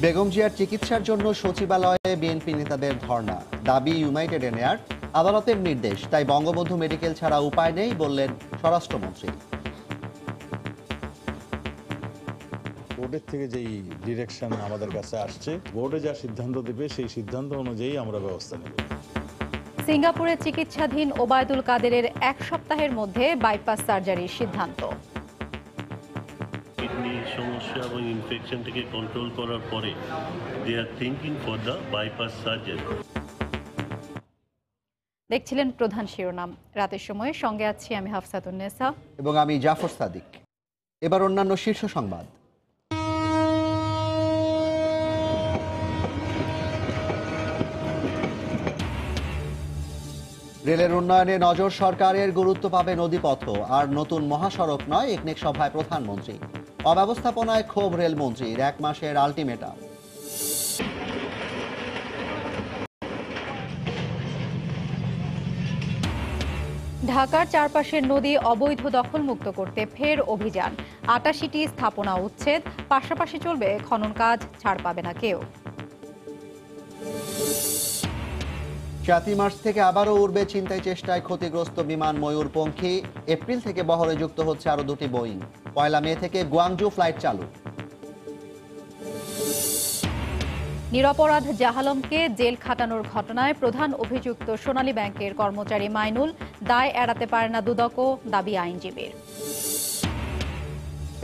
বেগম জিয়ার চিকিৎসার জন্য সচিবালয়ে বিএনপি নেতাদের ধর্ণা, দাবি ইউনাইটেড এয়ার আদালতের নির্দেশ, তাই বঙ্গবন্ধু মেডিকেল ছাড়া উপায় নেই বললেন স্বরাষ্ট্রমন্ত্রী। বোর্ডের থেকে যেই ডিরেকশন আমাদের কাছে আসছে, বোর্ডে যা সিদ্ধান্ত দেবে সেই সিদ্ধান্ত অনুযায়ী আমরা ব্যবস্থা নেব। সিঙ্গাপুরে চিকিৎসাধীন ওবায়দুল কাদেরের 1 সপ্তাহের মধ্যে বাইপাস সার্জারির সিদ্ধান্ত। কিডনি সমস্যা এবং ইনফেকশনটাকে কন্ট্রোল করার পরে they are thinking for the bypass surgery. দেখছিলেন প্রধান শিরোনাম। রাতের সময়ে সঙ্গে আছি আমি হাফসাতুন্নেসা এবং আমি জাফর সাদিক। এবার অন্যান্য শীর্ষ সংবাদ। রেলের উন্নয়নে নজর সরকারের, গুরুত্ব পাবে নদীপথ, আর নতুন মহাসড়ক নয় একনেক সভায় প্রধানমন্ত্রী। অব্যবস্থাপনায় ক্ষোভ রেলমন্ত্রীর, 1 মাসের আলটিমেটাম। ঢাকার চারপাশের নদী অবৈধ দখলমুক্ত করতে ফের অভিযান। ৮৮টি স্থাপনা উচ্ছেদ, পাশাপাশি চলবে খনন কাজ, ছাড় পাবে না কেউ। 7 মার্চ থেকে আবারও উড়বে ছিনতাই চেষ্টায় ক্ষতিগ্রস্ত বিমান ময়ূরপঙ্খী। এপ্রিল থেকে বহরে যুক্ত হচ্ছে আরো 2টি বোয়িং। 1 মে থেকে গুয়াংজু ফ্লাইট চালু। নিরপরাধ জাহালমকে জেল খাটানোর ঘটনায় প্রধান অভিযুক্ত সোনালী ব্যাংকের কর্মচারী মাইনুল দায় এড়াতে পারে না দুদকও, দাবি আইনজীবীর।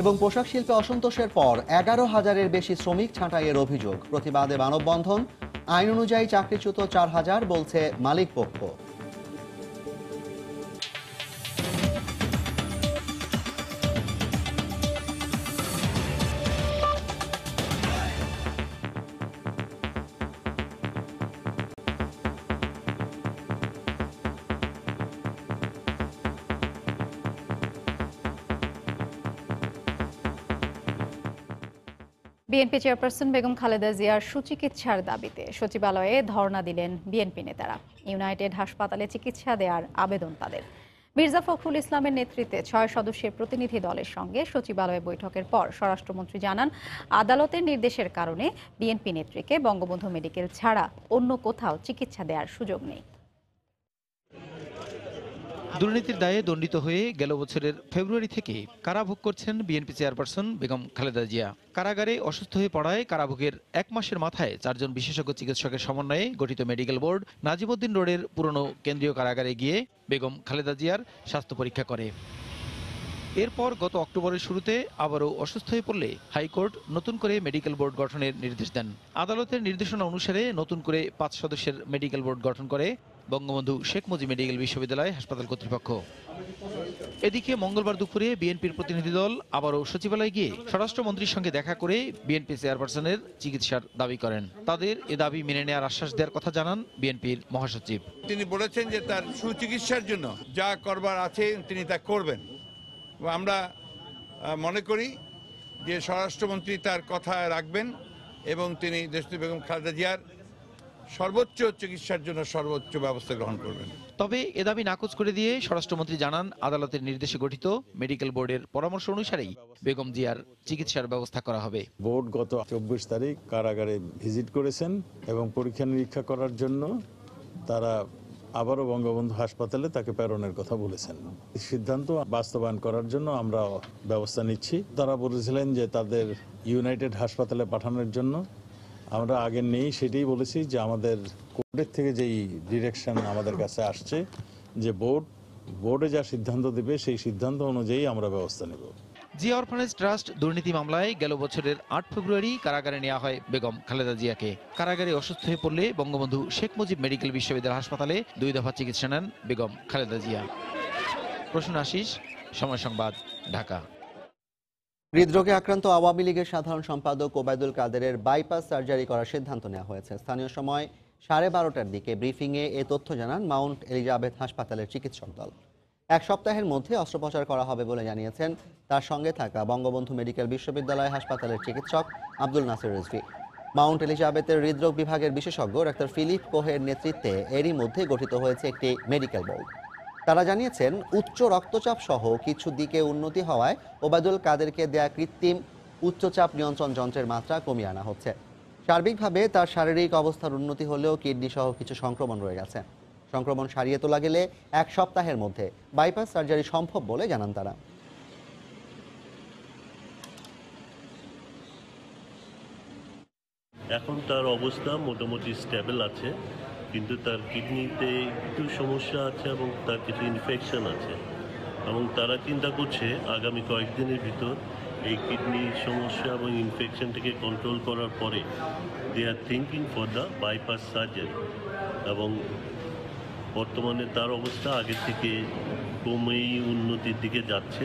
এবং পোশাক শিল্পে অসন্তোষের পর 11,000-এর বেশি শ্রমিক ছাঁটাইয়ের অভিযোগ, প্রতিবাদে মানববন্ধন। আইন অনুযায়ী চাকরিচ্যুত 4,000 বলছে মালিক পক্ষ। বিএনপি চেয়ারপারসন বেগম খালেদা জিয়ার সুচিকিৎসার দাবিতে সচিবালয়ে ধর্ণা দিলেন বিএনপি নেতারা। ইউনাইটেড হাসপাতালে চিকিৎসা দেওয়ার আবেদন তাদের। মির্জা ফখরুল ইসলামের নেতৃত্বে 6 সদস্যের প্রতিনিধি দলের সঙ্গে সচিবালয়ে বৈঠকের পর স্বরাষ্ট্রমন্ত্রী জানান, আদালতের নির্দেশের কারণে বিএনপি নেত্রীকে বঙ্গবন্ধু মেডিকেল ছাড়া অন্য কোথাও চিকিৎসা দেওয়ার সুযোগ নেই। দুর্নীতির দায়ে দণ্ডিত হয়ে গেল বছরের ফেব্রুয়ারি থেকে কারাভোগ করছেন বিএনপি চেয়ারপারসন বেগম খালেদা জিয়া। কারাগারে অসুস্থ হয়ে পড়ায় কারাভোগের 1 মাসের মাথায় 4 জন বিশেষজ্ঞ চিকিৎসকের সমন্বয়ে গঠিত মেডিকেল বোর্ড নাজিমউদ্দিন রোডের পুরনো কেন্দ্রীয় কারাগারে গিয়ে বেগম খালেদা জিয়ার স্বাস্থ্য পরীক্ষা করে। এরপর গত অক্টোবরের শুরুতে আবারও অসুস্থ হয়ে পড়লে হাইকোর্ট নতুন করে মেডিকেল বোর্ড গঠনের নির্দেশ দেন। আদালতের নির্দেশনা অনুসারে নতুন করে 5 সদস্যের মেডিকেল বোর্ড গঠন করে বঙ্গবন্ধু শেখ মুজিব মেডিকেল বিশ্ববিদ্যালয় হাসপাতাল কর্তৃপক্ষ। এদিকে মঙ্গলবার দুপুরে বিএনপির প্রতিনিধি দল আবারও সচিবালয়ে গিয়ে স্বরাষ্ট্রমন্ত্রীর সঙ্গে দেখা করে বিএনপি চেয়ারপারসনের চিকিৎসার দাবি করেন। তাদের এ দাবি মেনে নেওয়ার আশ্বাস দেওয়ার কথা জানান বিএনপির মহাসচিব। তিনি বলেছেন যে তার সুচিকিৎসার জন্য যা করবার আছে তিনি তা করবেন। আমরা মনে করি যে স্বরাষ্ট্রমন্ত্রী তার কথা রাখবেন এবং তিনি দেশনেত্রী বেগম খালেদা জিয়ার সর্বোচ্চ চিকিৎসার জন্য সর্বোচ্চ ব্যবস্থা গ্রহণ করবেন। তবে এ দাবি নাকচ করে দিয়ে স্বরাষ্ট্রমন্ত্রী জানান, আদালতের নির্দেশে গঠিত মেডিকেল বোর্ডের পরামর্শ অনুসারেই বেগম জিয়ার চিকিৎসার ব্যবস্থা করা হবে। বোর্ড গত 24 তারিখ কারাগারে ভিজিট করেছেন এবং পরীক্ষা নিরীক্ষা করার জন্য তারা আবারও বঙ্গবন্ধু হাসপাতালে তাকে প্রেরণের কথা বলেছেন। সিদ্ধান্ত বাস্তবায়ন করার জন্য আমরা ব্যবস্থা নিচ্ছি। তারা বলেছিলেন যে তাদের ইউনাইটেড হাসপাতালে পাঠানোর জন্য, আমরা আগে নেই সেটাই বলেছি যে আমাদের কোর্টের থেকে যেই ডিরেকশন আমাদের কাছে আসছে, যে বোর্ডে যা সিদ্ধান্ত দেবে সেই সিদ্ধান্ত অনুযায়ী আমরা ব্যবস্থা নেব। জিয়া অরফানেজ ট্রাস্ট দুর্নীতি মামলায় গেল বছরের 8 ফেব্রুয়ারি কারাগারে নেওয়া হয় বেগম খালেদা জিয়াকে। কারাগারে অসুস্থ হয়ে পড়লে বঙ্গবন্ধু শেখ মুজিব মেডিকেল বিশ্ববিদ্যালয় হাসপাতালে 2 দফা চিকিৎসা নেন বেগম খালেদা জিয়া। প্রসূন আশিস, সময় সংবাদ, ঢাকা। হৃদরোগে আক্রান্ত আওয়ামী লীগের সাধারণ সম্পাদক ওবায়দুল কাদেরের বাইপাস সার্জারি করার সিদ্ধান্ত নেওয়া হয়েছে। স্থানীয় সময় 12:30টার দিকে ব্রিফিংয়ে এ তথ্য জানান মাউন্ট এলিজাবেথ হাসপাতালের চিকিৎসক দল। 1 সপ্তাহের মধ্যে অস্ত্রোপচার করা হবে বলে জানিয়েছেন তার সঙ্গে থাকা বঙ্গবন্ধু মেডিকেল বিশ্ববিদ্যালয় হাসপাতালের চিকিৎসক আব্দুল নাসির রিজভী। মাউন্ট এলিজাবেথের হৃদরোগ বিভাগের বিশেষজ্ঞ ডাক্তার ফিলিপ কোহের নেতৃত্বে এরই মধ্যে গঠিত হয়েছে একটি মেডিকেল বোর্ড। তারা জানিয়েছেন, উচ্চ রক্তচাপ সহ কিছু দিকে উন্নতি হওয়ায় ওবায়দুল কাদেরকে দেয়া কৃত্রিম উচ্চচাপ নিয়ন্ত্রণ যন্ত্রের মাত্রা কমিয়ে আনা হচ্ছে। সার্বিকভাবে তার শারীরিক অবস্থার উন্নতি হলেও কিডনি সহ কিছু সংক্রমণ রয়ে গেছে। সংক্রমণ সারিয়ে তোলা গেলে 1 সপ্তাহের মধ্যে বাইপাস সার্জারি সম্ভব বলে জানান তারা। এখন তার অবস্থা মোটামুটি স্টেবল আছে, কিন্তু তার কিডনিতে একটু সমস্যা আছে এবং তার কিছু ইনফেকশন আছে, এবং তারা চিন্তা করছে আগামী কয়েকদিনের ভিতর এই কিডনির সমস্যা এবং ইনফেকশনটাকে কন্ট্রোল করার পরে they are thinking for the bypass surgery. এবং বর্তমানে তার অবস্থা আগে থেকে ক্রমেই উন্নতির দিকে যাচ্ছে।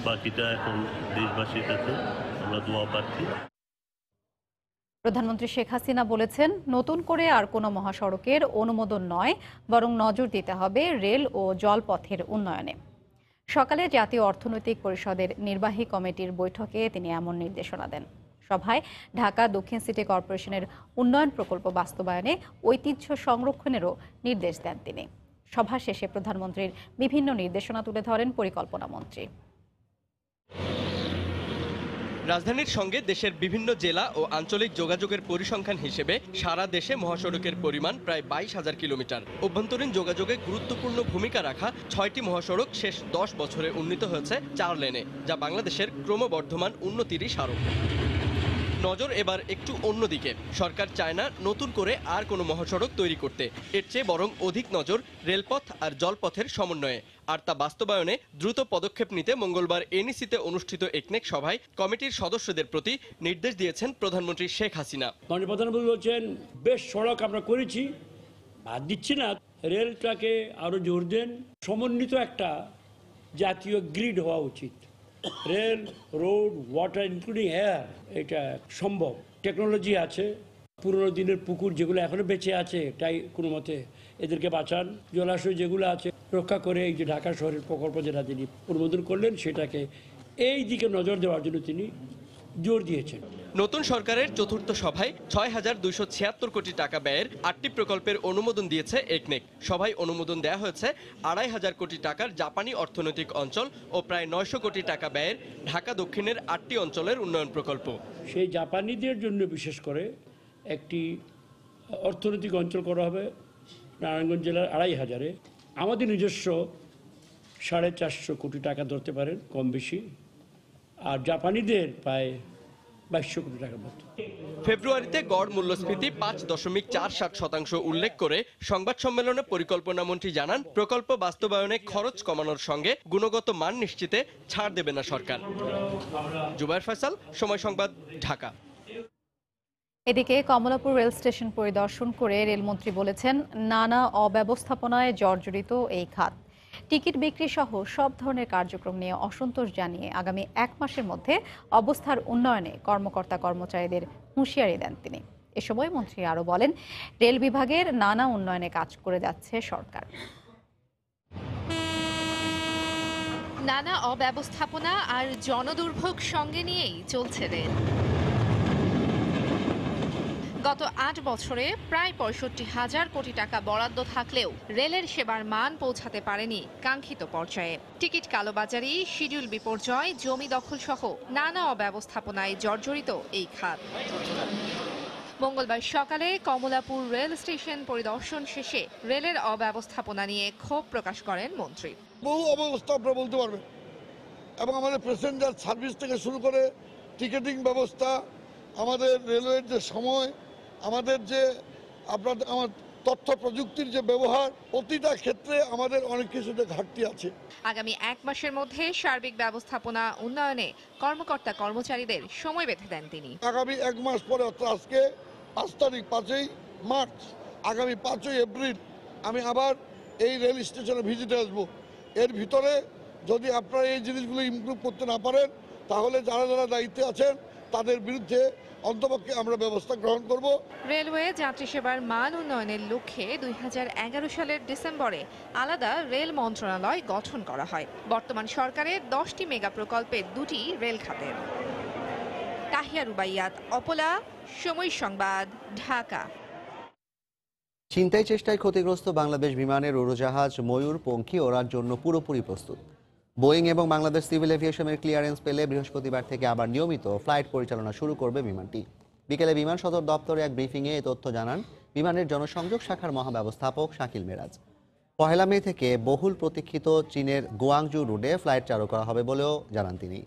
বাকিটা এখন দেশবাসীর কাছে আমরা দোয়া প্রার্থী। প্রধানমন্ত্রী শেখ হাসিনা বলেছেন, নতুন করে আর কোনো মহাসড়কের অনুমোদন নয়, বরং নজর দিতে হবে রেল ও জলপথের উন্নয়নে। সকালে জাতীয় অর্থনৈতিক পরিষদের নির্বাহী কমিটির বৈঠকে তিনি এমন নির্দেশনা দেন। সভায় ঢাকা দক্ষিণ সিটি কর্পোরেশনের উন্নয়ন প্রকল্প বাস্তবায়নে ঐতিহ্য সংরক্ষণেরও নির্দেশ দেন তিনি। সভা শেষে প্রধানমন্ত্রীর বিভিন্ন নির্দেশনা তুলে ধরেন পরিকল্পনা মন্ত্রী। রাজধানীর সঙ্গে দেশের বিভিন্ন জেলা ও আঞ্চলিক যোগাযোগের পরিসংখ্যান হিসেবে সারা দেশে মহাসড়কের পরিমাণ প্রায় 22,000 কিলোমিটার। অভ্যন্তরীণ যোগাযোগে গুরুত্বপূর্ণ ভূমিকা রাখা 6টি মহাসড়ক শেষ 10 বছরে উন্নীত হয়েছে 4 লেনে, যা বাংলাদেশের ক্রমবর্ধমান উন্নতিরই স্মারক। নজর এবার একটু অন্যদিকে। সরকার চায় না নতুন করে আর কোনো মহাসড়ক তৈরি করতে, এর চেয়ে বরং অধিক নজর রেলপথ আর জলপথের সমন্বয়ে। আর তা বাস্তবায়নে দ্রুত পদক্ষেপ নিতে মঙ্গলবার এনইসিতে অনুষ্ঠিত একনেক সভায় কমিটির সদস্যদের প্রতি নির্দেশ দিয়েছেন প্রধানমন্ত্রী শেখ হাসিনা। মাননীয় প্রধানমন্ত্রী বলছেন, বেশ সড়ক আমরা করেছি, বাদ দিচ্ছি না, রেলটাকে আরো জোর দেন। সমন্বিত একটা জাতীয় গ্রিড হওয়া উচিত। Rail, road, water including air, এটা সম্ভব। টেকনোলজি আছে। পুরনো দিনের পুকুর যেগুলো এখনো বেঁচে আছে, তাই কোনো মতে এদেরকে বাঁচান। জলাশয় যেগুলো আছে রক্ষা করে এই যে ঢাকা শহরের প্রকল্প যেটা তিনি অনুমোদন করলেন, সেটাকে এই দিকে নজর দেওয়ার জন্য তিনি জোর দিয়েছেন। নতুন সরকারের চতুর্থ সভায় 6,276 কোটি টাকা ব্যয়ের 8টি প্রকল্পের অনুমোদন দিয়েছে একনেক। সভায় অনুমোদন দেওয়া হয়েছে 2,500 কোটি টাকার জাপানি অর্থনৈতিক অঞ্চল ও প্রায় 900 কোটি টাকা ব্যয়ের ঢাকা দক্ষিণের 8টি অঞ্চলের উন্নয়ন প্রকল্প। সেই জাপানিদের জন্য বিশেষ করে একটি অর্থনৈতিক অঞ্চল করা হবে নারায়ণগঞ্জ জেলার 2,500-এ। আমাদের নিজস্ব 450 কোটি টাকা ধরতে পারেন কম বেশি, আর জাপানিদের প্রায় 2200 কোটি টাকার মতো। ফেব্রুয়ারিতে গড় মূল্যস্ফীতি 5.47% উল্লেখ করে সংবাদ সম্মেলনে পরিকল্পনা মন্ত্রী জানান, প্রকল্প বাস্তবায়নে খরচ কমানোর সঙ্গে গুণগত মান নিশ্চিতে ছাড় দেবে না সরকার। জুবায়ের ফয়সাল, সময় সংবাদ, ঢাকা। এদিকে কমলাপুর রেল স্টেশন পরিদর্শন করে রেলমন্ত্রী বলেছেন, নানা অব্যবস্থাপনায় জর্জরিত এই খাত। টিকিট বিক্রি সহ সব ধরনের কার্যক্রম নিয়ে অসন্তোষ জানিয়ে আগামী 1 মাসের মধ্যে অবস্থার উন্নয়নে কর্মকর্তা কর্মচারীদের হুঁশিয়ারি দেন তিনি। এ সময় মন্ত্রী আরও বলেন, রেল বিভাগের নানা উন্নয়নে কাজ করে যাচ্ছে সরকার। নানা অব্যবস্থাপনা আর জনদুর্ভোগ সঙ্গে নিয়েই চলছে রেল। গত 8 বছরে প্রায় 65,000 কোটি টাকা বরাদ্দ থাকলেও রেলের সেবার মান পৌঁছাতে পারেনি কাঙ্ক্ষিত পর্যায়ে। টিকিট কালোবাজারি, শিডিউল বিপর্যয়, জমি দখল সহ নানা অব্যবস্থাপনায় জর্জরিত এই খাত। মঙ্গলবার সকালে কমলাপুর রেল স্টেশন পরিদর্শন শেষে রেলের অব্যবস্থাপনা নিয়ে ক্ষোভ প্রকাশ করেন মন্ত্রী। বহু অব্যবস্থা আপনারা বলতে পারবেন, এবং আমাদের প্যাসেঞ্জার সার্ভিস থেকে শুরু করে টিকেটিং ব্যবস্থা, আমাদের রেলওয়ের যে সময়, আমাদের যে আমার তথ্য প্রযুক্তির যে ব্যবহার, প্রতিটা ক্ষেত্রে আমাদের অনেক কিছুতে ঘাটতি আছে। আগামী 1 মাসের মধ্যে সার্বিক ব্যবস্থাপনা উন্নয়নে কর্মকর্তা কর্মচারীদের সময় বেঁধে দেন তিনি। আগামী 1 মাস পরে, অর্থাৎ আজকে 5 তারিখ, 5ই মার্চ, আগামী 5ই এপ্রিল আমি আবার এই রেল স্টেশনে ভিজিটে আসবো। এর ভিতরে যদি আপনারা এই জিনিসগুলো ইমপ্রুভ করতে না পারেন, তাহলে যারা যারা দায়িত্বে আছেন তাদের বিরুদ্ধে অন্তপক্ষে আমরা ব্যবস্থা গ্রহণ করব। রেলওয়ে যাত্রী সেবার মান উন্নয়নের লক্ষ্যে 2011 সালের ডিসেম্বরে আলাদা রেল মন্ত্রণালয় গঠন করা হয়। বর্তমান সরকারের 10টি মেগা প্রকল্পের 2টি রেল খাতের। তাহিয়া রুবাইয়াত, অপলা, সময় সংবাদ, ঢাকা। ছিনতাই চেষ্টায় ক্ষতিগ্রস্ত বাংলাদেশ বিমানের উড়োজাহাজ ময়ূরপঙ্খী ওড়ার জন্য পুরোপুরি প্রস্তুত। বোয়িং এবং বাংলাদেশ সিভিল এভিয়েশনের ক্লিয়ারেন্স পেলে বৃহস্পতিবার থেকে আবার নিয়মিত ফ্লাইট পরিচালনা শুরু করবে বিমানটি। বিকেলে বিমান সদর দপ্তরে এক ব্রিফিংয়ে এই তথ্য জানান বিমানের জনসংযোগ শাখার মহাব্যবস্থাপক শাকিল মেরাজ। 1 মে থেকে বহুল প্রতীক্ষিত চীনের গুয়াংজু রুটে ফ্লাইট চালু করা হবে বলেও জানান তিনি।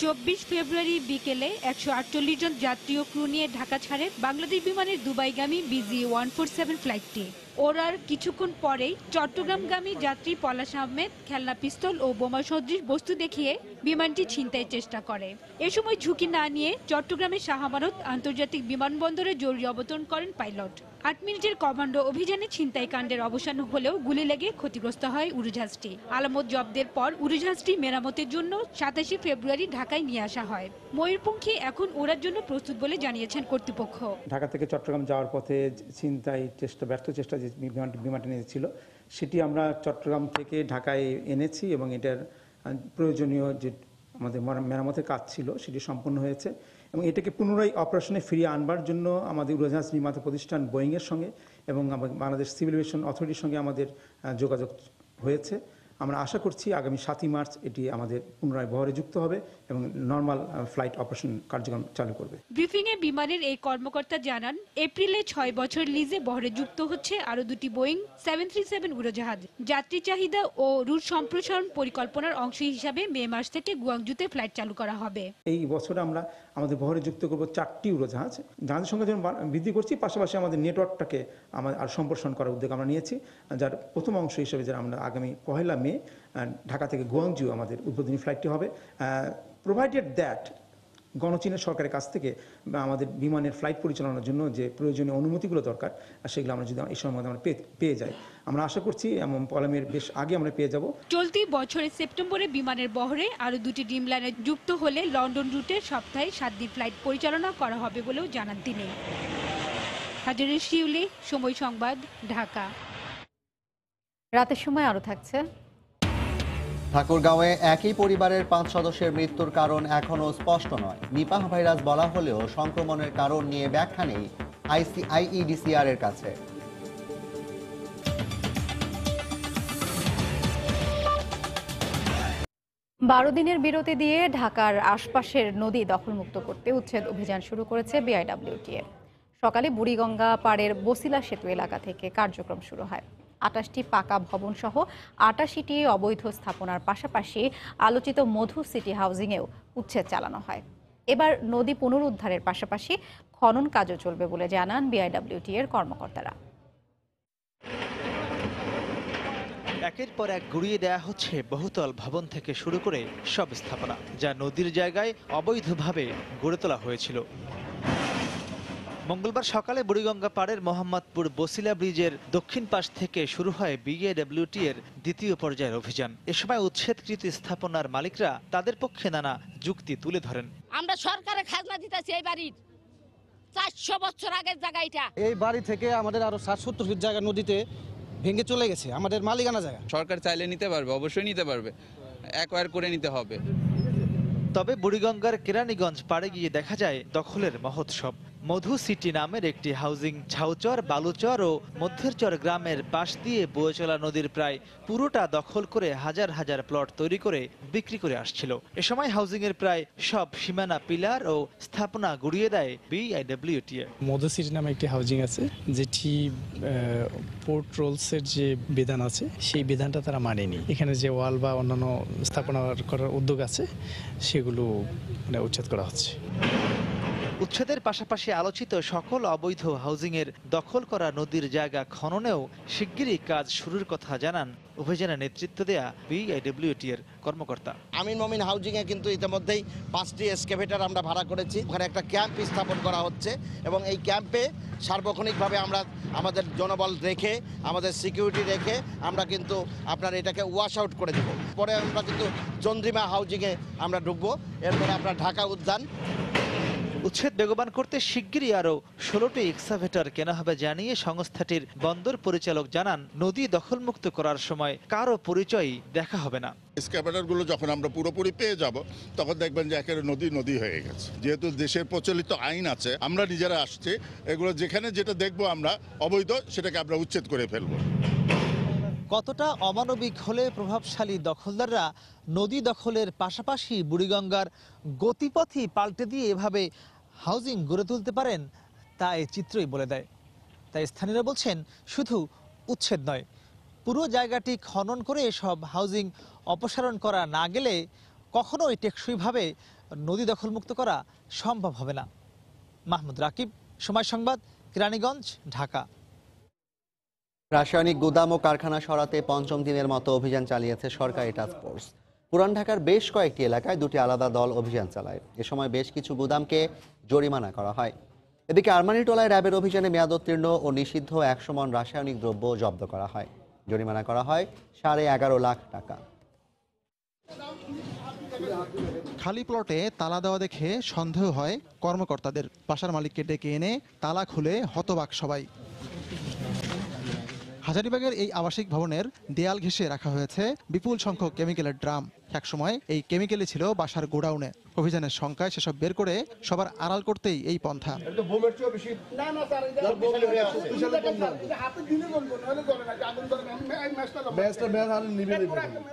24 ফেব্রুয়ারি বিকেলে 148 জন যাত্রী ও ক্রু নিয়ে ঢাকা ছাড়ে বাংলাদেশ বিমানের দুবাইগামী BG147 ফ্লাইটটি। ওরার কিছুক্ষণ পরেই চট্টগ্রামগামী যাত্রী পলাশ আহমেদ খেলনা পিস্তল ও বোমা সদৃশ বস্তু দেখিয়ে বিমানটি ছিনতাইয়ের চেষ্টা করে। এ সময় ঝুঁকি না নিয়ে চট্টগ্রামের শাহ আমানত আন্তর্জাতিক বিমানবন্দরে জরুরি অবতরণ করেন পাইলট। 8 মিনিটের কমান্ডো অভিযানে ছিনতাই কাণ্ডের অবসান হলেও গুলি লেগে ক্ষতিগ্রস্ত হয় উড়োজাহাজটি। আলামত জব্দের পর উড়োজাহাজটি মেরামতের জন্য 27 ফেব্রুয়ারি ঢাকায় নিয়ে আসা হয়। ময়ূরপঙ্খী এখন ওড়ার জন্য প্রস্তুত বলে জানিয়েছেন কর্তৃপক্ষ। ঢাকা থেকে চট্টগ্রাম যাওয়ার পথে ছিনতাই ব্যর্থ চেষ্টা যে বিমানটি নিয়েছিল সেটি আমরা চট্টগ্রাম থেকে ঢাকায় এনেছি এবং এটার প্রয়োজনীয় যে আমাদের মেরামতের কাজ ছিল সেটি সম্পন্ন হয়েছে এবং এটাকে পুনরায় অপারেশনে ফিরিয়ে আনবার জন্য আমাদের উড়োজাহাজ নির্মাতা প্রতিষ্ঠান বোয়িংয়ের সঙ্গে এবং বাংলাদেশ সিভিল এভিয়েশন অথরিটির সঙ্গে আমাদের যোগাযোগ হয়েছে। আমরা আশা করছি আগামী 7 মার্চ এটি আমাদের পুনরায় বহরে যুক্ত হবে এবং নর্মাল ফ্লাইট অপারেশন কার্যক্রম চালু করবে। ব্রিফিংয়ে বিমানের এই কর্মকর্তা জানান এপ্রিলে 6 বছর লিজে বহরে যুক্ত হচ্ছে আরও 2টি বোয়িং 737 উড়োজাহাজ। যাত্রী চাহিদা ও রুট সম্প্রসারণ পরিকল্পনার অংশ হিসাবে মে মাস থেকে গুয়াংজুতে ফ্লাইট চালু করা হবে। এই বছরে আমরা আমাদের বহরে যুক্ত করব 4টি উড়োজাহাজ। জাহাজের সংখ্যা যেমন বৃদ্ধি করছি পাশাপাশি আমাদের নেটওয়ার্কটাকে আর সম্প্রসারণ করার উদ্যোগ আমরা নিয়েছি, যার প্রথম অংশ হিসেবে যারা আমরা আগামী 1 মে ঢাকা থেকে গুয়াংজু আমাদের উদ্বোধনী ফ্লাইটটি হবে। প্রোভাইডেড দ্যাট গণচীনের সরকারের কাছ থেকে আমাদের বিমানের ফ্লাইট পরিচালনার জন্য যে প্রয়োজনীয় অনুমতিগুলো দরকার সেগুলো আমরা যদি এই সময় আমরা পেয়ে যাই, আমরা আশা করছি এমন পলামের বেশ আগে আমরা পেয়ে যাব। চলতি বছরের সেপ্টেম্বরে বিমানের বহরে আরও 2টি ড্রিম লাইনার যুক্ত হলে লন্ডন রুটে সপ্তাহে 7 দিন ফ্লাইট পরিচালনা করা হবে বলেও জানান তিনি। হাজারের শিউলি, সময় সংবাদ, ঢাকা। রাতের সময় আরও থাকছে। ঠাকুরগাঁওয়ে একই পরিবারের 5 সদস্যের মৃত্যুর কারণ এখনও স্পষ্ট নয়। নিপাহ ভাইরাস বলা হলেও সংক্রমণের কারণ নিয়ে ব্যাখ্যা নেই IEDCR এর কাছে। বারো দিনের বিরতি দিয়ে ঢাকার আশপাশের নদী দখলমুক্ত করতে উচ্ছেদ অভিযান শুরু করেছে BIWTA। সকালে বুড়িগঙ্গা পাড়ের বসিলা সেতু এলাকা থেকে কার্যক্রম শুরু হয়। 28টি পাকা ভবন সহ 88টি অবৈধ স্থাপনার পাশাপাশি আলোচিত মধু সিটি হাউজিংয়েও উচ্ছেদ চালানো হয়। এবার নদী পুনরুদ্ধারের পাশাপাশি খনন কাজও চলবে বলে জানান BIWTA এর কর্মকর্তারা। একের পর এক গুড়িয়ে দেয়া হচ্ছে বহুতল ভবন থেকে শুরু করে সব স্থাপনা, যা নদীর জায়গায় অবৈধভাবে গড়ে তোলা হয়েছিল। মঙ্গলবার সকালে বুড়িগঙ্গা পাড়ের মোহাম্মদপুর বসিলা ব্রিজের দক্ষিণ পাশ থেকে শুরু হয় BIWTA এর দ্বিতীয় পর্যায়ের অভিযান। এ সময় উচ্ছেদকৃত স্থাপনার মালিকরা তাদের পক্ষে নানা যুক্তি তুলে ধরেন। আমরা সরকারের খাজনা দিতেছি এই বাড়ির 400 বছর আগের জায়গা এটা। এই বাড়ি থেকে আমাদের আরো 60-70 ফিট জায়গা নদীতে ভেঙে চলে গেছে, আমাদের মালিকানা জায়গা। সরকার চাইলে নিতে পারবে, অবশ্যই নিতে পারবে, অ্যাকোয়ার করে নিতে হবে। তবে বুড়িগঙ্গার কেরানীগঞ্জ পাড়ে গিয়ে দেখা যায় দখলের মহোৎসব। মধু সিটি নামের একটি হাউজিং ঝাউচর, বালুচর ও মধ্যেরচর গ্রামের পাশ দিয়ে বয়ে চলা নদীর প্রায় পুরোটা দখল করে হাজার হাজার প্লট তৈরি করে বিক্রি করে আসছিল। এ সময় হাউজিংয়ের প্রায় সব সীমানা পিলার ও স্থাপনা গুড়িয়ে দেয় BIWTA। মধু সিটি নামে একটি হাউজিং আছে, যেটি পোর্ট রোলসের যে বিধান আছে সেই বিধানটা তারা মানেনি। এখানে যে ওয়াল বা অন্যান্য স্থাপনা করার উদ্যোগ আছে সেগুলো উচ্ছেদ করা হচ্ছে। উচ্ছেদের পাশাপাশি আলোচিত সকল অবৈধ হাউজিংয়ের দখল করা নদীর জায়গা খননেও শিগগিরই কাজ শুরুর কথা জানান অভিযানে নেতৃত্ব দেয়া BIWTA এর কর্মকর্তা। আমিন মমিন হাউজিংয়ে কিন্তু ইতিমধ্যেই 5টি এক্সকেভেটর আমরা ভাড়া করেছি। ওখানে একটা ক্যাম্প স্থাপন করা হচ্ছে এবং এই ক্যাম্পে সার্বক্ষণিকভাবে আমরা আমাদের জনবল রেখে, আমাদের সিকিউরিটি রেখে আমরা কিন্তু আপনার এটাকে ওয়াশ আউট করে দেব। পরে আমরা কিন্তু চন্দ্রিমা হাউজিংয়ে আমরা ঢুকবো, এরপরে আপনার ঢাকা উদ্যান। উচ্ছেদ বেগবান করতে শিগগিরই আরও 16টি এক্সাভেটর কেনা হবে জানিয়ে সংস্থাটির বন্দর পরিচালক জানান, নদী দখলমুক্ত করার সময় কারো পরিচয়ই দেখা হবে না। এক্সকাভেটরগুলো যখন আমরা পুরোপুরি পেয়ে যাব তখন দেখবেন যে একেবারে নদী হয়ে গেছে। যেহেতু দেশের প্রচলিত আইন আছে, আমরা নিজেরা আসছি, এগুলো যেখানে যেটা দেখবো আমরা অবৈধ সেটাকে আমরা উচ্ছেদ করে ফেলবো। কতটা অমানবিক হলে প্রভাবশালী দখলদাররা নদী দখলের পাশাপাশি বুড়িগঙ্গার গতিপথই পাল্টে দিয়ে এভাবে হাউজিং গড়ে তুলতে পারেন তা এই চিত্রই বলে দেয়। তাই স্থানীয়রা বলছেন শুধু উচ্ছেদ নয়, পুরো জায়গাটি খনন করে এসব হাউজিং অপসারণ করা না গেলে কখনোই টেকসইভাবে নদী দখলমুক্ত করা সম্ভব হবে না। মাহমুদ রাকিব, সময় সংবাদ, কেরানীগঞ্জ, ঢাকা। রাসায়নিক গুদাম ও কারখানা সরাতে পঞ্চম দিনের মতো অভিযান চালিয়েছে সরকারি টাস্কফোর্স। পুরান ঢাকার বেশ কয়েকটি এলাকায় দুটি আলাদা দল অভিযান চালায়। এ সময় বেশ কিছু গুদামকে জরিমানা করা হয়। এদিকে আরমানিটোলায় র্যাবের অভিযানে মেয়াদোত্তীর্ণ ও নিষিদ্ধ 100 মণ রাসায়নিক দ্রব্য জব্দ করা হয়। জরিমানা করা হয় 11.5 লাখ টাকা। খালি প্লটে তালা দেওয়া দেখে সন্দেহ হয় কর্মকর্তাদের। বাসার মালিককে ডেকে এনে তালা খুলে হতবাক সবাই। হাজারীবাগের এই আবাসিক ভবনের দেয়াল ঘেঁষে রাখা হয়েছে বিপুল সংখ্যক কেমিক্যালের ড্রাম। একসময় এই কেমিক্যালই ছিল বাসার গোডাউনে। অভিযানের সংখ্যায় সেসব বের করে সবার আড়াল করতেই এই পন্থা।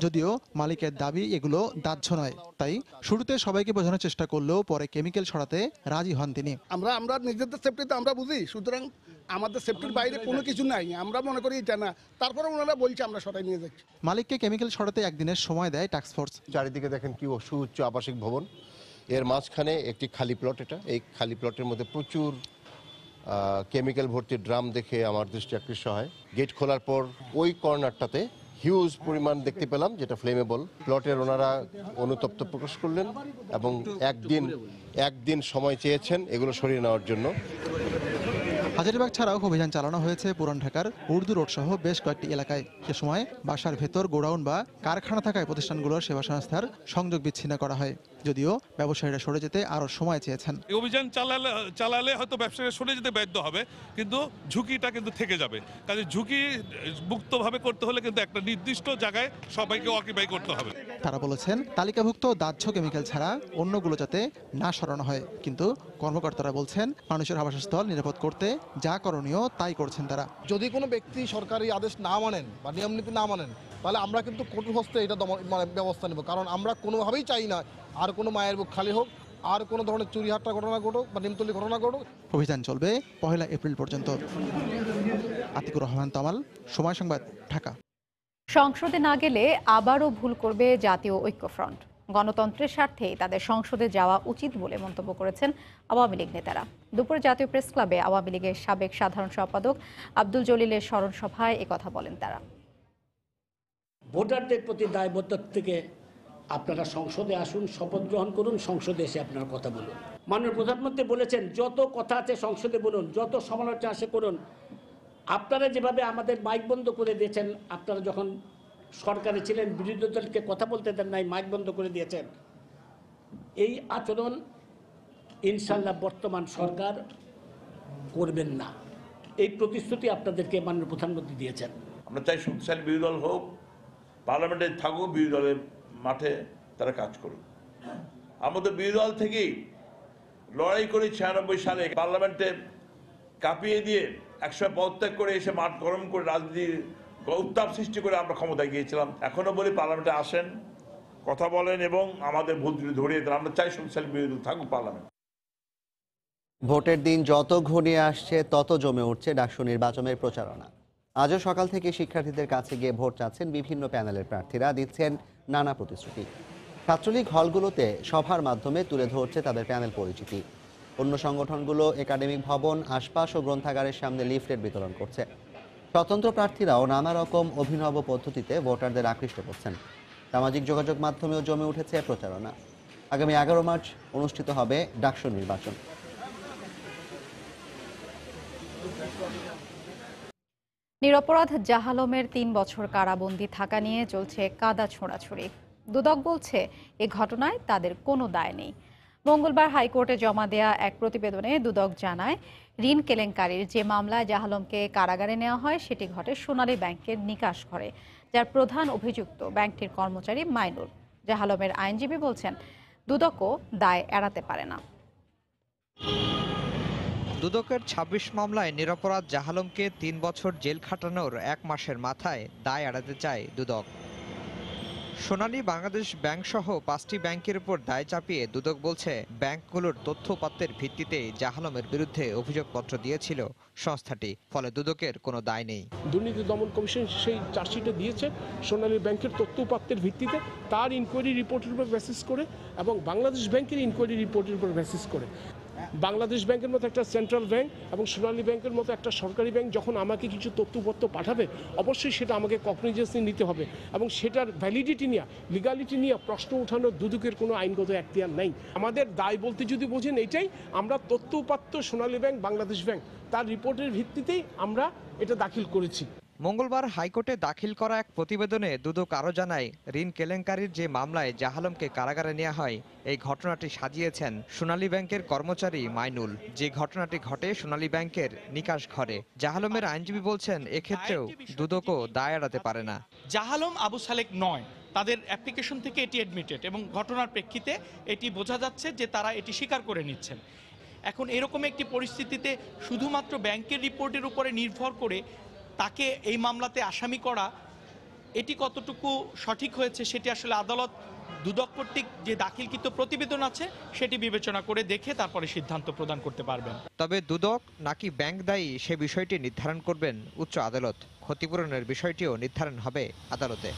যদিও মালিকের দাবি এগুলো দাহ্য নয়, তাই শুরুতে সবাইকে বোঝানোর চেষ্টা করলেও পরে কেমিক্যাল সরাতে রাজি হন তিনি। আমরা নিজেদের সেফটিতে আমরা বুঝি, সুতরাং আমাদের সেফটির বাইরে কোনো কিছু নাই, আমরা মনে করি এটা না। তারপরে ওনারা বলছে আমরা সরাই নিয়ে যাচ্ছি। মালিককে কেমিক্যাল সরাতে একদিনের সময় দেয় টাস্কফোর্স। চারিদিকে দেখেন কি সুউচ্চ আবাসিক ভবন, এর মাঝখানে একটি খালি প্লট। এই খালি প্লটের মধ্যে প্রচুর কেমিক্যাল ভর্তি ড্রাম দেখে আমার দৃষ্টি আকৃষ্ট হয়। গেট খোলার পর ওই কর্নারটাতে হিউজ পরিমাণ দেখতে পেলাম, যেটা ফ্লেমেবল। প্লটের ওনারা অনুতপ্ত প্রকাশ করলেন এবং একদিন সময় চেয়েছেন এগুলো সরিয়ে নেওয়ার জন্য। হাজারীবাগ ছাড়াও অভিযান চালানো হয়েছে পুরান ঢাকার উর্দু রোড সহ বেশ কয়েকটি এলাকায়। সে সময় বাসার ভেতর গোডাউন বা কারখানা থাকায় প্রতিষ্ঠানগুলোর সেবা সংস্থার সংযোগ বিচ্ছিন্ন করা হয়। যদিও ব্যবসায়ীরা সরে যেতে আরও সময় চেয়েছেন। অভিযান চালালে হয়তো ব্যবসায়ীরা সরে যেতে বাধ্য হবে, কিন্তু ঝুঁকিটা কিন্তু থেকে যাবে। কাজে ঝুঁকি মুক্তভাবে করতে হলে কিন্তু একটা নির্দিষ্ট জায়গায় সবাইকে অকিপাই করতে হবে। তারা বলেছেন তালিকাভুক্ত দাহ্য কেমিক্যাল ছাড়া অন্যগুলো যাতে না সরানো হয়, কিন্তু কর্মকর্তারা বলছেন মানুষের আবাসস্থল নিরাপদ করতে যা করণীয় তাই করছেন তারা। যদি কোনো ব্যক্তি সরকারি আদেশ না মানেন বা নিয়ম নীতি না মানেন, তাহলে আমরা কিন্তু কঠোর হস্তে এটা ব্যবস্থা নেব। কারণ আমরা কোনোভাবেই চাই না আর কোনো মায়ের বুক খালি হোক, আর কোনো ধরনের চুরি হাট্টা ঘটনা ঘটুক বা নিমতলি ঘটনা ঘটুক। অভিযান চলবে 1 এপ্রিল পর্যন্ত। আতিকুর রহমান তামাল, সময় সংবাদ, ঢাকা। সংসদে না গেলে আবারও ভুল করবে জাতীয় ঐক্যফ্রন্ট। গণতন্ত্রের স্বার্থেই তাদের সংসদে যাওয়া উচিত বলে মন্তব্য করেছেন আওয়ামী লীগ নেতারা। দুপুরে জাতীয় প্রেস ক্লাবে আওয়ামী লীগের সাবেক সাধারণ সম্পাদক আব্দুল জলিলের স্মরণ সভায় একথা বলেন তারা। ভোটারদের প্রতি দায়বদ্ধতা থেকে আপনারা সংসদে আসুন, শপথ গ্রহণ করুন, সংসদে এসে আপনার কথা বলুন। মাননীয় প্রধানমন্ত্রী বলেছেন যত কথা আছে সংসদে বলুন, যত সমালোচনা আসে করুন। আপনারা যেভাবে আমাদের মাইক বন্ধ করে দিয়েছেন, আপনারা যখন সরকারে ছিলেন বিরোধী দলকে কথা বলতে দেন নাই, মাইক বন্ধ করে দিয়েছেন, এই আচরণ ইনশাল্লাহ বর্তমান সরকার করবেন না। এই প্রতিশ্রুতি আপনাদেরকে মাননীয় প্রধানমন্ত্রী দিয়েছেন। আমরা চাই শক্তিশালী বিরোধী দল হোক, পার্লামেন্টে থাকুক, বিরোধী দলের মাঠে তারা কাজ করুক। আমাদের বিরোধী দল থেকেই লড়াই করে 96 সালে পার্লামেন্টে কাঁপিয়ে দিয়ে 100 পদত্যাগ করে এসে মাঠ গরম করে রাজনীতির উত্তাপ সৃষ্টি করে আমরা ক্ষমতায় গিয়েছিলাম। এখনো বলি পার্লামেন্টে আসেন, কথা বলেন এবং আমাদের ভুল ধরিয়ে দেন। আমরা চাই শক্তিশালী বিরোধী দল থাকুক পার্লামেন্ট। ভোটের দিন যত ঘনিয়ে আসছে তত জমে উঠছে ডাকসু নির্বাচনের প্রচারণা। আজও সকাল থেকে শিক্ষার্থীদের কাছে গিয়ে ভোট চাচ্ছেন বিভিন্ন প্যানেলের প্রার্থীরা, দিচ্ছেন নানা প্রতিশ্রুতি। ছাত্রলীগ হলগুলোতে সভার মাধ্যমে তুলে ধরছে তাদের প্যানেল পরিচিতি। অন্য সংগঠনগুলো একাডেমিক ভবন, আশপাশ ও গ্রন্থাগারের সামনে লিফলেট বিতরণ করছে। স্বতন্ত্র প্রার্থীরাও নানা রকম অভিনব পদ্ধতিতে ভোটারদের আকৃষ্ট করছেন। সামাজিক যোগাযোগ মাধ্যমেও জমে উঠেছে প্রচারণা। আগামী 11 মার্চ অনুষ্ঠিত হবে ডাকসু নির্বাচন। নিরপরাধ জাহালমের 3 বছর কারাবন্দী থাকা নিয়ে চলছে কাদা ছোঁড়াছুড়ি। দুদক বলছে এ ঘটনায় তাদের কোনো দায় নেই। মঙ্গলবার হাইকোর্টে জমা দেয়া এক প্রতিবেদনে দুদক জানায়, ঋণ কেলেঙ্কারির যে মামলায় জাহালমকে কারাগারে নেওয়া হয় সেটি ঘটে সোনালী ব্যাংকের নিকাশ ঘরে, যার প্রধান অভিযুক্ত ব্যাংকটির কর্মচারী মাইনুল। জাহালমের আইনজীবী বলছেন দুদকও দায় এড়াতে পারে না। দুদকের ২৬ মামলায় নিরপরাধ জাহালমকে ৩ বছর জেল খাটানোর ১ মাসের মাথায় দায় এড়াতে চায় দুদক। সোনালী বাংলাদেশ ব্যাংক সহ ৫টি ব্যাংকের উপর দায় চাপিয়ে দুদক বলছে, ব্যাংকগুলোর তথ্যপত্রের ভিত্তিতে জাহালমের বিরুদ্ধে অভিযোগপত্র দিয়েছিল সংস্থাটি, ফলে দুদকের কোনো দায় নেই। দুর্নীতি দমন কমিশন সেই চার্জশিটে দিয়েছে সোনালী ব্যাংকের তথ্যপত্রের ভিত্তিতে, তার ইনকোয়ারি রিপোর্টের উপর বেসিস করে এবং বাংলাদেশ ব্যাংকের ইনকোয়ারি রিপোর্টের উপর বেসিস করে। বাংলাদেশ ব্যাংকের মতো একটা সেন্ট্রাল ব্যাংক এবং সোনালী ব্যাংকের মতো একটা সরকারি ব্যাংক যখন আমাকে কিছু তথ্যপত্র পাঠাবে, অবশ্যই সেটা আমাকে কগনিজেন্সে নিতে হবে এবং সেটার ভ্যালিডিটি নিয়ে, লিগালিটি নিয়ে প্রশ্ন উঠানোর দুদকের কোনো আইনগত এখতিয়ার নেই। আমাদের দায় বলতে যদি বোঝেন এইটাই, আমরা তথ্যপত্র সোনালী ব্যাংক, বাংলাদেশ ব্যাংক তার রিপোর্টের ভিত্তিতেই আমরা এটা দাখিল করেছি। মঙ্গলবার হাইকোর্টে দাখিল করা এক প্রতিবেদনে দুদক আরও জানায়, ঋণ কেলেঙ্কারির যে মামলায় জাহালমকে কারাগারে নেওয়া হয়, এই ঘটনাটি সাজিয়েছেন সোনালী ব্যাংকের কর্মচারী মাইনুল। যে ঘটনাটি ঘটে সোনালী ব্যাংকের নিকাশ ঘরে। জাহালমের আইনজীবী বলছেন, এক্ষেত্রেও দুদকও দায় এড়াতে পারে না। জাহালম আবু সালেক নয়, তাদের অ্যাপ্লিকেশন থেকে এটি অ্যাডমিটেড এবং ঘটনার প্রেক্ষিতে এটি বোঝা যাচ্ছে যে তারা এটি স্বীকার করে নিচ্ছেন। এখন এরকম একটি পরিস্থিতিতে শুধুমাত্র ব্যাংকের রিপোর্টের উপরে নির্ভর করে তাকে এই মামলাতে আসামি করা, এটি কতটুকু সঠিক হয়েছে সেটি আসলে আদালত দুদক কর্তৃক যে দাখিলকৃত প্রতিবেদন আছে সেটি বিবেচনা করে দেখে তারপরে সিদ্ধান্ত প্রদান করতে পারবেন। তবে দুদক নাকি ব্যাংক দায়ী সে বিষয়টি নির্ধারণ করবেন উচ্চ আদালত। ক্ষতিপূরণের বিষয়টিও নির্ধারণ হবে আদালতে।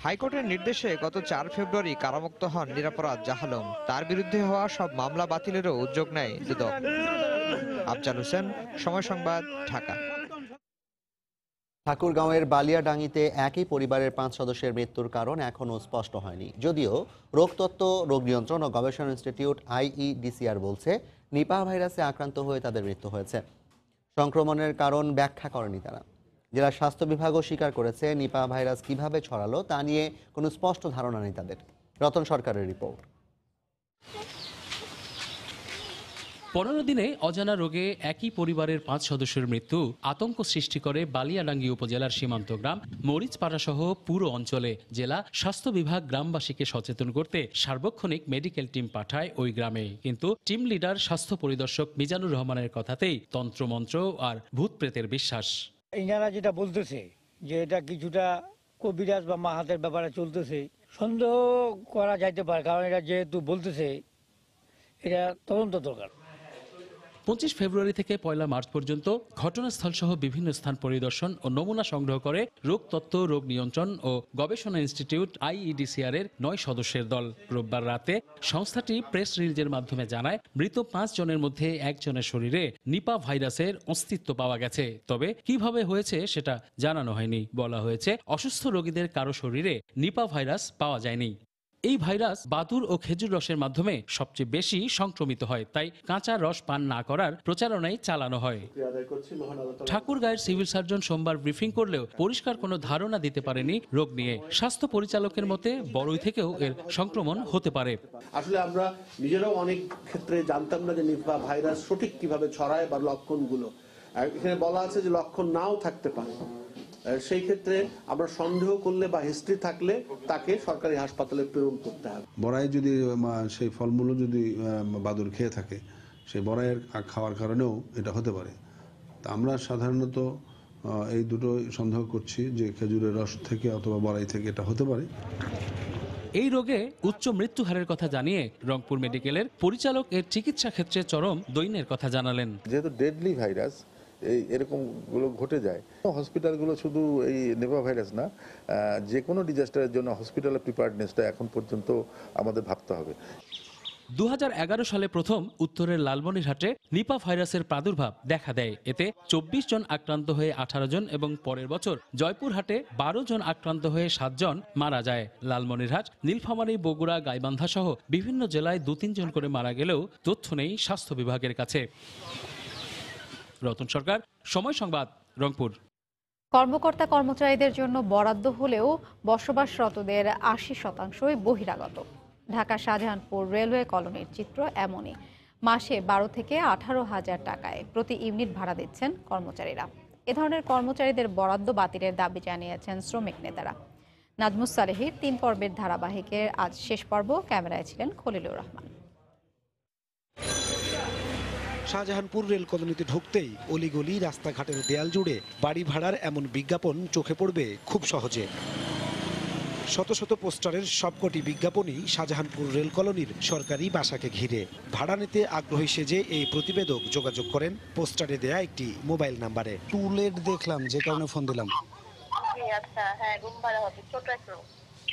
হাইকোর্টের নির্দেশে গত ৪ ফেব্রুয়ারি কারামুক্ত হন নিরপরাধ জাহালম। তার বিরুদ্ধে হওয়া সব মামলা বাতিলেরও উদ্যোগ নেয় দুদক। আফজাল হোসেন, সময় সংবাদ, ঢাকা। ঠাকুরগাঁওয়ের বালিয়াডাঙ্গিতে একই পরিবারের ৫ সদস্যের মৃত্যুর কারণ এখনও স্পষ্ট হয়নি, যদিও রোগতত্ত্ব, রোগ নিয়ন্ত্রণ ও গবেষণা ইনস্টিটিউট IEDCR বলছে নিপাহ ভাইরাসে আক্রান্ত হয়ে তাদের মৃত্যু হয়েছে। সংক্রমণের কারণ ব্যাখ্যা করেনি তারা। জেলা স্বাস্থ্য বিভাগও স্বীকার করেছে নিপাহ ভাইরাস কিভাবে ছড়ালো তা নিয়ে কোনো স্পষ্ট ধারণা নেই তাদের। রতন সরকারের রিপোর্ট। 15 দিনে অজানা রোগে একই পরিবারের 5 সদস্যের মৃত্যু আতঙ্ক সৃষ্টি করে বালিয়াডাঙ্গি উপজেলার সীমান্ত গ্রাম মরিচপাড়া সহ পুরো অঞ্চলে। জেলা স্বাস্থ্য বিভাগ গ্রামবাসীকে সচেতন করতে সার্বক্ষণিক মেডিকেল টিম পাঠায় ওই গ্রামে, কিন্তু টিম লিডার স্বাস্থ্য পরিদর্শক মিজানুর রহমানের কথাতেই তন্ত্রমন্ত্র আর ভূত প্রেতের বিশ্বাস। ইনারা যেটা বলতেছে যে এটা কিছুটা কবিরাজ বা মাহাতের ব্যাপারে চলতেছে, সন্দেহ করা যাইতে পারে, কারণ এটা যেহেতু বলতেছে এটা তদন্ত দরকার। 25 ফেব্রুয়ারি থেকে 1 মার্চ পর্যন্ত ঘটনাস্থল সহ বিভিন্ন স্থান পরিদর্শন ও নমুনা সংগ্রহ করে রোগতত্ত্ব, রোগ নিয়ন্ত্রণ ও গবেষণা ইনস্টিটিউট IEDCR এর 9 সদস্যের দল। রোববার রাতে সংস্থাটি প্রেস রিলিজের মাধ্যমে জানায়, মৃত 5 জনের মধ্যে 1 জনের শরীরে নিপাহ ভাইরাসের অস্তিত্ব পাওয়া গেছে। তবে কিভাবে হয়েছে সেটা জানানো হয়নি। বলা হয়েছে, অসুস্থ রোগীদের কারো শরীরে নিপাহ ভাইরাস পাওয়া যায়নি। এই ভাইরাস বাদুর ও খেজুর রসের মাধ্যমে সবচেয়ে বেশি সংক্রমিত হয়, তাই কাঁচা রস পান না করার প্রচারণাই চালানো হয়। ঠাকুরগাঁয়ের সিভিল সার্জন সোমবার ব্রিফিং করলেও পরিষ্কার কোনো ধারণা দিতে পারেনি রোগ নিয়ে। স্বাস্থ্য পরিচালকের মতে বড়ই থেকেও এর সংক্রমণ হতে পারে। আসলে আমরা নিজেরাও অনেক ক্ষেত্রে জানতাম না যে নিপাহ ভাইরাস সঠিক কিভাবে ছড়ায় বা লক্ষণগুলো। এখানে বলা আছে যে লক্ষণ নাও থাকতে পারে, সেই ক্ষেত্রে আমরা সন্দেহ করলে বা হিস্ট্রি থাকলে তাকে সরকারি হাসপাতালে প্রেরণ করতে হবে। বড়াই যদি সেই ফলমূলও যদি বাদুর খেয়ে থাকে, সেই বড়াইয়ের খাওয়ার কারণেও এটা হতে পারে। তা আমরা সাধারণত এই দুটো সন্দেহ করছি যে খেজুরের রস থেকে অথবা বড়াই থেকে এটা হতে পারে। এই রোগে উচ্চ মৃত্যু হারের কথা জানিয়ে রংপুর মেডিকেলের পরিচালক এর চিকিৎসা ক্ষেত্রে চরম দৈন্যের কথা জানালেন। যেহেতু ডেডলি ভাইরাস এরকম গুলো ঘটে যায়, হসপিটালগুলো শুধু এই নিপাহ ভাইরাস না, যে কোনো ডিজাস্টারের জন্য হসপিটালের প্রিপারেডনেসটা এখন পর্যন্ত আমাদের ভাবতে হবে। 2011 সালে প্রথম উত্তরের লালমনিরহাটে নিপাহ ভাইরাসের প্রাদুর্ভাব দেখা দেয়। এতে 24 জন আক্রান্ত হয়ে 18 জন এবং পরের বছর জয়পুরহাটে 12 জন আক্রান্ত হয়ে 7 জন মারা যায়। লালমনিরহাট, নীলফামারী, বগুড়া, গাইবান্ধা সহ বিভিন্ন জেলায় 2-3 জন করে মারা গেলেও তথ্য নেই স্বাস্থ্য বিভাগের কাছে। রতন সরকার, সময় সংবাদ, রংপুর। কর্মকর্তা কর্মচারীদের জন্য বরাদ্দ হলেও বসবাসরতদের 80%ই বহিরাগত। ঢাকা শাহজাহানপুর রেলওয়ে কলোনির চিত্র এমনই। মাসে 12 থেকে 18,000 টাকায় প্রতি ইউনিট ভাড়া দিচ্ছেন কর্মচারীরা। এ ধরনের কর্মচারীদের বরাদ্দ বাতিলের দাবি জানিয়েছেন শ্রমিক নেতারা। নাজমুস সালেহীর 3 পর্বের ধারাবাহিকের আজ শেষ পর্ব। ক্যামেরায় ছিলেন খলিলুর রহমান। শাহজাহানপুর রেল কলোনিতে ঢুকতেই অলিগলি রাস্তাঘাটের দেয়াল জুড়ে বাড়ি ভাড়ার এমন বিজ্ঞাপন চোখে পড়বে খুব সহজে। শত শত পোস্টারের সবকটি বিজ্ঞাপনই শাহজাহানপুর রেল কলোনির সরকারি বাসাকে ঘিরে। ভাড়া নিতে আগ্রহী সেজে এই প্রতিবেদক যোগাযোগ করেন পোস্টারে দেয়া একটি মোবাইল নাম্বারে। টুলেট দেখলাম, যে কারণে ফোন দিলাম। আচ্ছা, হ্যাঁ, রুম ভাড়া হবে, ছোট একটা রুম।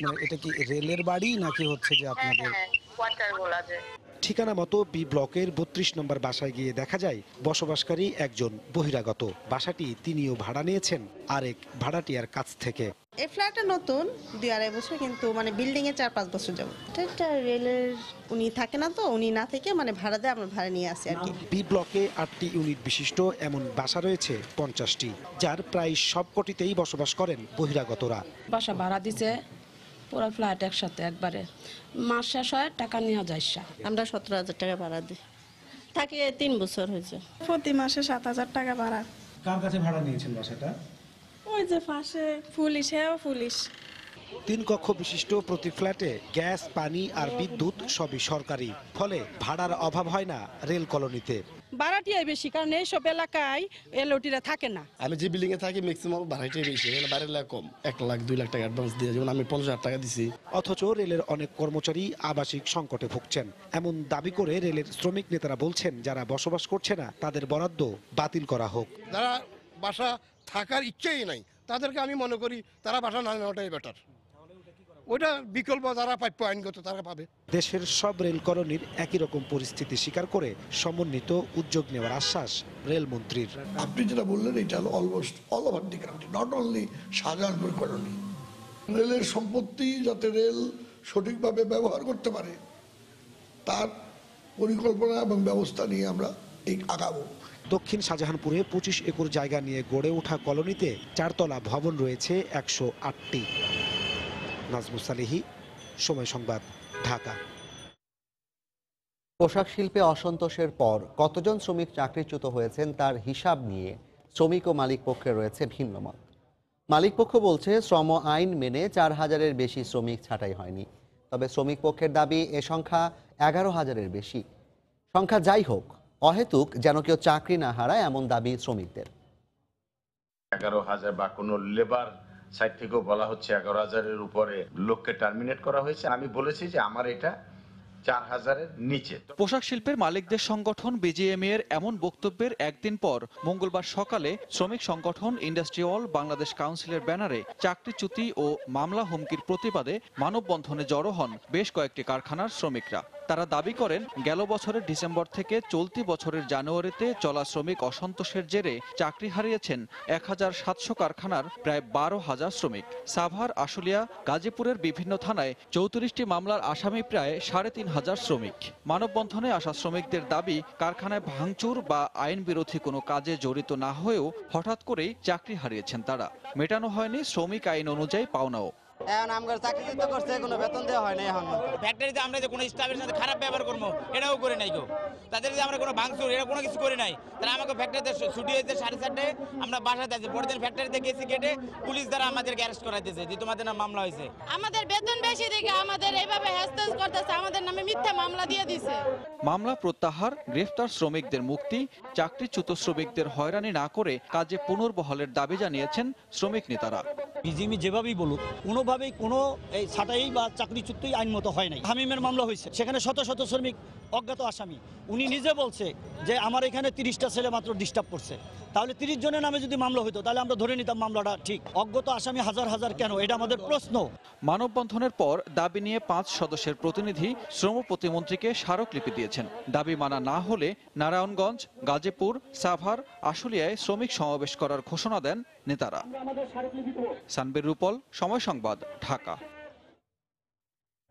মানে এটা কি রেলের বাড়ি নাকি হচ্ছে যে আপনাদের কোয়ার্টার গোলা যে ঠিকানা মতো বি ব্লকের 32 নম্বর বাসায় গিয়ে দেখা যায় বসবাসকারী একজন বহিরাগত। বাসাটি তিনিও ভাড়া নিয়েছেন আরেক ভাড়াটিয়ার কাছ থেকে। এই ফ্ল্যাটটা নতুন 2-2.5 বছর, কিন্তু মানে বিল্ডিং এ 4-5 বছর যাব। এটা রেলের উনি থাকে না, তো উনি না থেকে মানে ভাড়া দেয়, আমরা ভাড়া নিয়ে আসি আর কি। বি ব্লকে 8টি ইউনিট বিশিষ্ট এমন বাসা রয়েছে 50টি, যার প্রায় সবকটিতেই বসবাস করেন বহিরাগতরা। বাসা ভাড়া দিছে পুরো ফ্ল্যাট একসাথে একবারে, মাস শেষ হয় টাকা নেওয়া যায়। আমরা 17,000 টাকা ভাড়া দিই, থাকি 3 বছর হয়েছে। প্রতি মাসে 7,000 টাকা ভাড়া। কার কাছে ভাড়া নিয়েছেন বাসাটা? ওই যে পাশে পুলিশ, হ্যাঁ পুলিশ। 3 কক্ষ বিশিষ্ট প্রতি ফ্ল্যাটে গ্যাস, পানি আর বিদ্যুৎ সবই সরকারি, ফলে ভাড়ার অভাব হয় না রেল কলোনিতে। ভাড়াটিয়াই বেশি, কারণ এইসব এলাকায় এলওটিরা থাকে না। আমি যে বিল্ডিং এ থাকি ম্যাক্সিমাম ভাড়াটাই বেশি, এখানে বাইরের এলাকা কম। 1 লাখ 2 লাখ টাকা অ্যাডভান্স দিয়ে, যেমন আমি 50,000 টাকা দিছি। অথচ রেলের অনেক কর্মচারী আবাসিক সংকটে ভুগছেন। এমন দাবি করে রেলের শ্রমিক নেতারা বলছেন, যারা বসবাস করছে না তাদের বরাদ্দ বাতিল করা হোক। যারা বাসা থাকার ইচ্ছেই নাই তাদেরকে আমি মনে করি তারা বাসা না নেওয়াটাই বেটার। ওইটা বিকল্প যারা প্রাপ্য আইনগত তারা পাবে। দেশের সব রেল কলোনির একই রকম পরিস্থিতি স্বীকার করে সমন্বিত উদ্যোগ নেওয়ার আশ্বাস রেলমন্ত্রীর। আপনি যেটা বললেন এটা হলো almost all over the country, not only Shahjahanpur colony. রেলের সম্পত্তি যাতে রেল সঠিকভাবে ব্যবহার করতে পারে তার পরিকল্পনা এবং ব্যবস্থা নিয়ে আমরা আগাবো। দক্ষিণ শাহজাহানপুরে 25 একর জায়গা নিয়ে গড়ে ওঠা কলোনিতে 4 তলা ভবন রয়েছে 108টি। নাজমুস সালেহী, সময় সংবাদ, ঢাকা। পোশাক শিল্পে অসন্তোষের পর কতজন শ্রমিক চাকরিচ্যুত হয়েছেন তার হিসাব নিয়ে শ্রমিক ও মালিক পক্ষে রয়েছে ভিন্ন মত। মালিক পক্ষ বলছে শ্রম আইন মেনে 4,000-এর বেশি শ্রমিক ছাঁটাই হয়নি, তবে শ্রমিক পক্ষের দাবি এ সংখ্যা 11,000-এর বেশি। সংখ্যা যাই হোক, অহেতুক যেন কেউ চাকরি না হারায় এমন দাবি শ্রমিকদের। 11,000 বা কোনো লেবার সাইড থেকেও বলা হচ্ছে 11,000-এর উপরে লোককে টার্মিনেট করা হয়েছে। আমি বলেছি যে আমার এটা 4,000-এর নিচে। পোশাক শিল্পের মালিকদের সংগঠন বিজিএমএ এর এমন বক্তব্যের একদিন পর মঙ্গলবার সকালে শ্রমিক সংগঠন ইন্ডাস্ট্রিয়াল বাংলাদেশ কাউন্সিলের ব্যানারে চাকরিচ্যুতি ও মামলা হুমকির প্রতিবাদে মানববন্ধনে জড়ো হন বেশ কয়েকটি কারখানার শ্রমিকরা। তারা দাবি করেন, গেল বছরের ডিসেম্বর থেকে চলতি বছরের জানুয়ারিতে চলা শ্রমিক অসন্তোষের জেরে চাকরি হারিয়েছেন 1,700 কারখানার প্রায় 12,000 শ্রমিক। সাভার, আশুলিয়া, গাজীপুরের বিভিন্ন থানায় 34টি মামলার আসামি প্রায় 3,500 শ্রমিক। মানববন্ধনে আসা শ্রমিকদের দাবি, কারখানায় ভাঙচুর বা আইন বিরোধী কোনো কাজে জড়িত না হয়েও হঠাৎ করেই চাকরি হারিয়েছেন তারা। মেটানো হয়নি শ্রমিক আইন অনুযায়ী পাওনাও। এখন আমার চাকরি করছে, কোনো বেতন দেওয়া হয় না। এখন ফ্যাক্টরিতে আমরা যে কোনো স্টাফের সাথে খারাপ ব্যবহার করবো এটাও করে নাই কেউ। তাদের যে আমরা কোনো ভাঙচুর এটা কোনো কিছু করে নাই। তারা আমাকে ফ্যাক্টরিতে ছুটি হয়েছে 4:30টায়, আমরা বাসায় যাচ্ছি। পরের দিন ফ্যাক্টরিতে গেছি, গেটে পুলিশ দ্বারা আমাদেরকে অ্যারেস্ট করাইতেছে যে তোমাদের নামে মামলা হয়েছে। আমাদের বেতন বেশি দেখে আমাদের এইভাবে হেস্তস করতেছে, আমাদের নামে মিথ্যা মামলা দিয়ে দিছে। মামলা প্রত্যাহার, গ্রেফতার শ্রমিকদের মুক্তি, চাকরিচ্যুত শ্রমিকদের হয়রানি না করে কাজে পুনর্বহালের দাবি জানিয়েছেন শ্রমিক নেতারা। বিজিএমই যেভাবেই বলুক, কোনোভাবেই কোনো এই ছাঁটাই বা চাকরিচ্যুতি আইনমত হয় নাই। হামিমের মামলা হয়েছে, সেখানে শত শত শ্রমিক অজ্ঞাত আসামি। উনি নিজে বলছে যে আমার এখানে 30টা ছেলে মাত্র ডিস্টার্ব করছে। তাহলে 30 জনের নামে যদি মামলা হতো তাহলে আমরা ধরে নিতাম মামলাটা ঠিক। অজ্ঞাত আসামি হাজার হাজার কেন, এটা আমাদের প্রশ্ন। মানববন্ধনের পর দাবি নিয়ে 5 সদস্যের প্রতিনিধি শ্রম প্রতিমন্ত্রীকে স্মারকলিপি দিয়েছেন। দাবি মানা না হলে নারায়ণগঞ্জ, গাজীপুর, সাভার, আশুলিয়ায় শ্রমিক সমাবেশ করার ঘোষণা দেন নেতারা। সানবির রূপল, সময় সংবাদ, ঢাকা।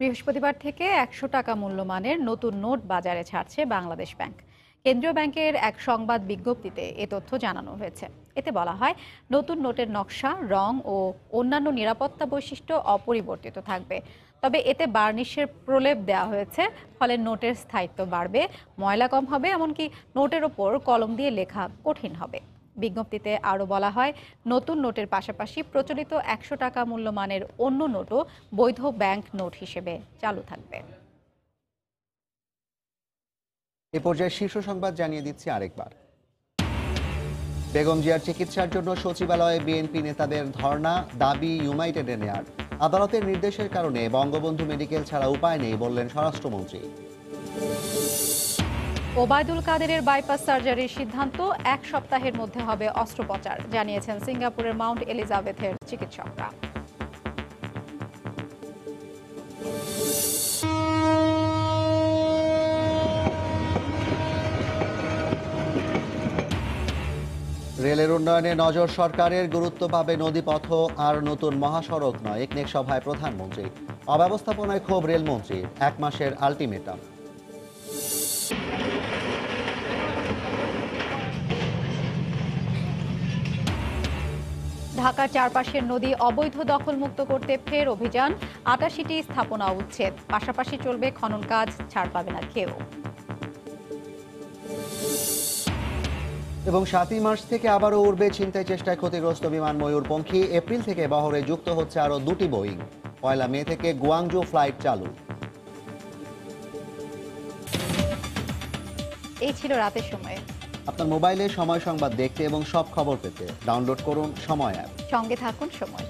বৃহস্পতিবার থেকে 100 টাকা মূল্যমানের নতুন নোট বাজারে ছাড়ছে বাংলাদেশ ব্যাংক। কেন্দ্রীয় ব্যাংকের এক সংবাদ বিজ্ঞপ্তিতে এ তথ্য জানানো হয়েছে। এতে বলা হয়, নতুন নোটের নকশা, রং ও অন্যান্য নিরাপত্তা বৈশিষ্ট্য অপরিবর্তিত থাকবে। তবে এতে বার্নিশের প্রলেপ দেওয়া হয়েছে, ফলে নোটের স্থায়িত্ব বাড়বে, ময়লা কম হবে, এমনকি নোটের ওপর কলম দিয়ে লেখা কঠিন হবে। বিজ্ঞপ্তিতে আরও বলা হয়, নতুন নোটের পাশাপাশি প্রচলিত 100 টাকা মূল্যমানের অন্য নোটও বৈধ ব্যাংক নোট হিসেবে চালু থাকবে। এ পর্যায়ে শীর্ষ সংবাদ জানিয়ে দিচ্ছি আরেকবার। বেগম জিয়ার চিকিৎসার জন্য সচিবালয়ে বিএনপি নেতাদের ধর্ণা, দাবি ইউনাইটেডে নেয়ার। আদালতের নির্দেশের কারণে বঙ্গবন্ধু মেডিকেল ছাড়া উপায় নেই বললেন স্বরাষ্ট্রমন্ত্রী। ওবায়দুল কাদেরের বাইপাস সার্জারির সিদ্ধান্ত 1 সপ্তাহের মধ্যে হবে অস্ত্রোপচার, জানিয়েছেন সিঙ্গাপুরের মাউন্ট এলিজাবেথের চিকিৎসকরা। রেলের উন্নয়নে নজর সরকারের, গুরুত্ব পাবে নদীপথ আর নতুন মহাসড়ক নয়, একনেক সভায় প্রধানমন্ত্রী। অব্যবস্থাপনায় ক্ষোভ রেলমন্ত্রীর, 1 মাসের আলটিমেটাম। ঢাকার চারপাশের নদী অবৈধ দখলমুক্ত করতে ফের অভিযান, ৮৮টি স্থাপনা উচ্ছেদ, পাশাপাশি চলবে খনন কাজ, ছাড় পাবে না কেউ। এবং 7ই মার্চ থেকে আবারও উড়বে ছিনতাই চেষ্টায় ক্ষতিগ্রস্ত বিমান ময়ূরপঙ্খী। এপ্রিল থেকে বহরে যুক্ত হচ্ছে আরও 2টি বোয়িং। 1 মে থেকে গুয়াংজু ফ্লাইট চালু। এই ছিল রাতের সময়। আপনার মোবাইলে সময় সংবাদ দেখতে এবং সব খবর পেতে ডাউনলোড করুন সময় অ্যাপ। সঙ্গে থাকুন সময়।